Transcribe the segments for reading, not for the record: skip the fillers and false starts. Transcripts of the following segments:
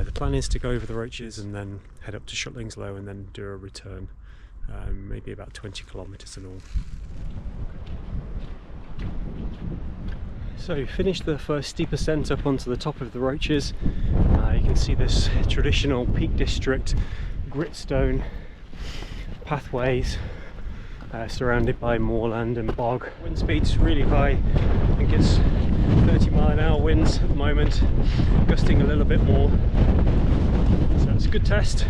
The plan is to go over the Roaches and then head up to Shutlingsloe and then do a return, maybe about 20 kilometres in all. So finished the first steep ascent up onto the top of the Roaches. You can see this traditional Peak District gritstone pathways surrounded by moorland and bog. Wind speed's really high. I think it's 30-mile-an-hour winds at the moment, gusting a little bit more. So it's a good test.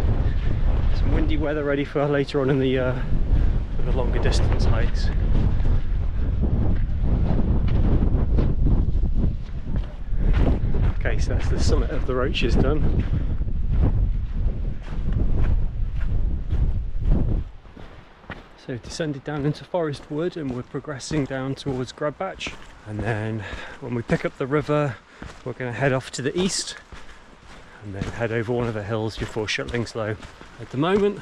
Some windy weather ready for later on in the year for the longer distance hikes. Okay, so that's the summit of the Roaches done. So descended down into Forest Wood and we're progressing down towards Grabbatch, and then when we pick up the river we're going to head off to the east and then head over one of the hills before Shutlingsloe. At the moment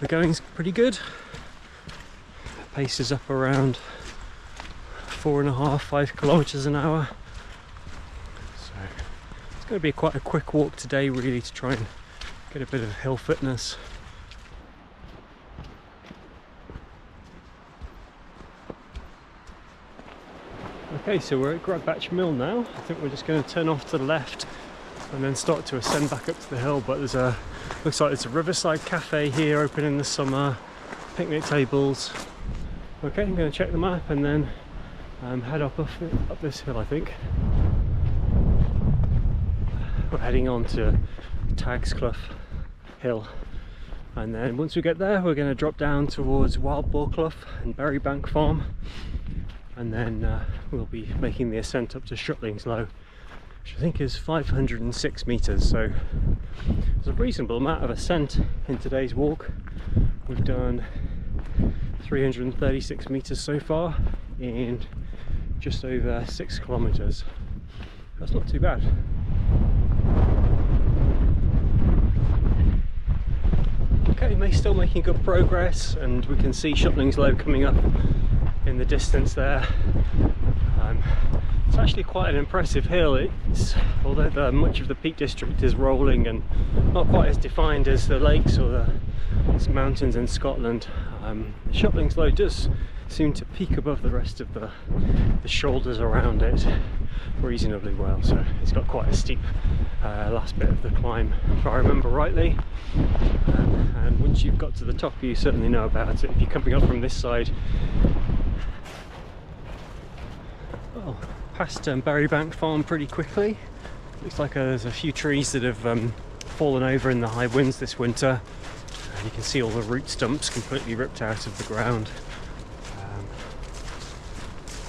the going's pretty good. Pace is up around 4.5–5 kilometers an hour. So it's going to be quite a quick walk today, really, to try and get a bit of hill fitness. Okay, so we're at Grabbatch Mill now. I think we're just going to turn off to the left and then start to ascend back up to the hill. But looks like there's a riverside cafe here open in the summer, picnic tables. Okay, I'm going to check the map and then head up this hill, I think. We're heading on to Tagsclough Hill, and then once we get there we're going to drop down towards Wild Boar Clough and Berrybank Farm, and then we'll be making the ascent up to Shutlingsloe, which I think is 506 metres, so there's a reasonable amount of ascent in today's walk. We've done 336 metres so far in just over 6 kilometres. That's not too bad. Okay, still making good progress, and we can see Shutlingsloe coming up in the distance there. It's actually quite an impressive hill. Although much of the Peak District is rolling and not quite as defined as the lakes or the mountains in Scotland, Shutlingsloe does seem to peak above the rest of the shoulders around it reasonably well. So it's got quite a steep last bit of the climb, if I remember rightly. And once you've got to the top, you certainly know about it. If you're coming up from this side, well, past Berrybank Farm pretty quickly. Looks like there's a few trees that have fallen over in the high winds this winter. You can see all the root stumps completely ripped out of the ground.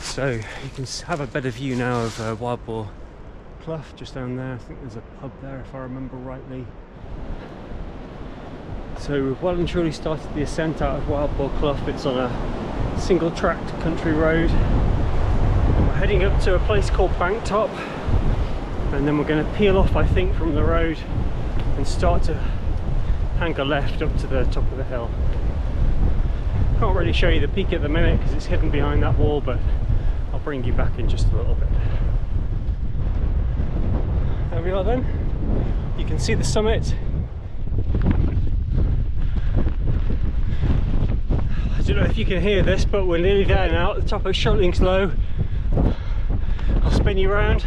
So you can have a better view now of Wild Boar Clough just down there. I think there's a pub there if I remember rightly. So we've well and truly started the ascent out of Wild Boar Clough. It's on a single tracked country road. And we're heading up to a place called Banktop, and then we're going to peel off, I think, from the road and start to hang a left up to the top of the hill. Can't really show you the peak at the minute because it's hidden behind that wall, but I'll bring you back in just a little bit. There we are then. You can see the summit. I don't know if you can hear this, but we're nearly there now at the top of Shutlingsloe. I'll spin you around.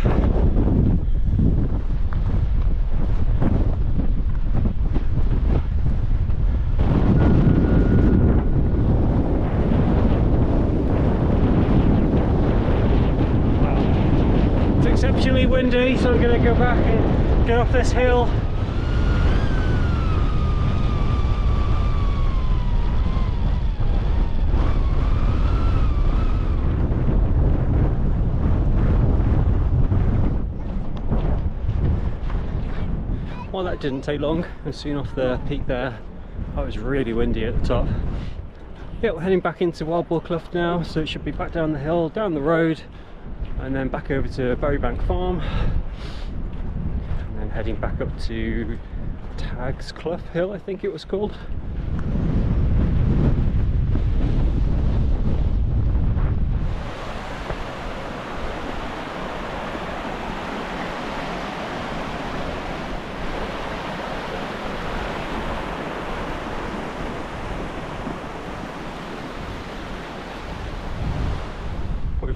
Exceptionally windy, so I'm going to go back and get off this hill. Well, that didn't take long. I was soon off the peak there. Oh, it was really windy at the top. Yeah, we're heading back into Wild Boar Clough now, so it should be back down the hill, down the road, and then back over to Berrybank Farm, and then heading back up to Tagsclough Hill, I think it was called.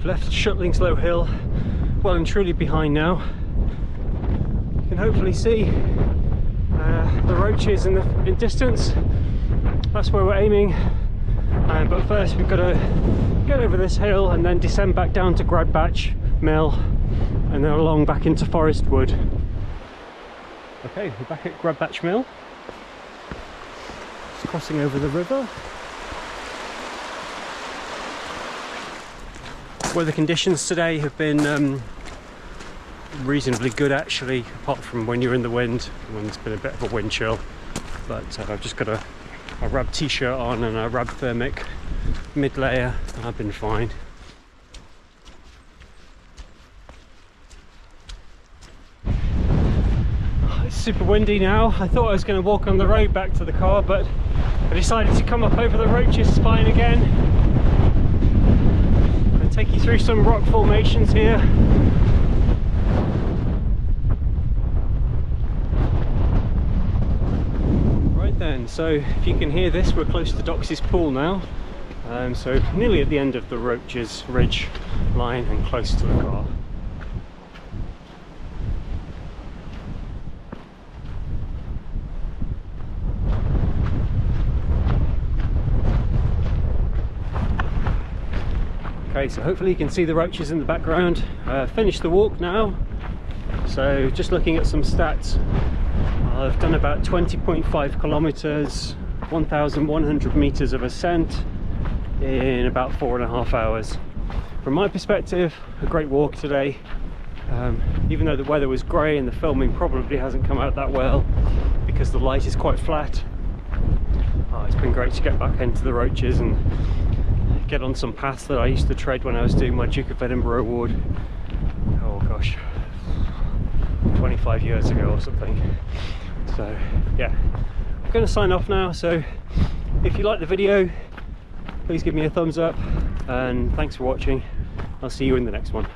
we've left Shutlingsloe Hill well and truly behind now. You can hopefully see the Roaches in the distance. That's where we're aiming. But first we've got to get over this hill and then descend back down to Gradbatch Mill and then along back into Forest Wood. Okay, we're back at Gradbatch Mill. Just crossing over the river. Weather conditions today have been reasonably good actually, apart from when you're in the wind, when there's been a bit of a wind chill. But I've just got a rab t-shirt on and a rab thermic mid layer and I've been fine. It's super windy now. I thought I was going to walk on the road back to the car, but I decided to come up over the Roaches spine again and take you through some rock formations here. Then, so if you can hear this, we're close to Doxy's Pool now, so nearly at the end of the Roaches Ridge line and close to the car. Okay, so hopefully you can see the Roaches in the background. Finished the walk now, so just looking at some stats. I've done about 20.5 kilometers, 1,100 meters of ascent in about 4.5 hours. From my perspective, a great walk today. Even though the weather was grey and the filming probably hasn't come out that well because the light is quite flat. It's been great to get back into the Roaches and get on some paths that I used to tread when I was doing my Duke of Edinburgh award. Oh gosh, 25 years ago or something. So yeah, I'm going to sign off now. So if you like the video, please give me a thumbs up and thanks for watching. I'll see you in the next one.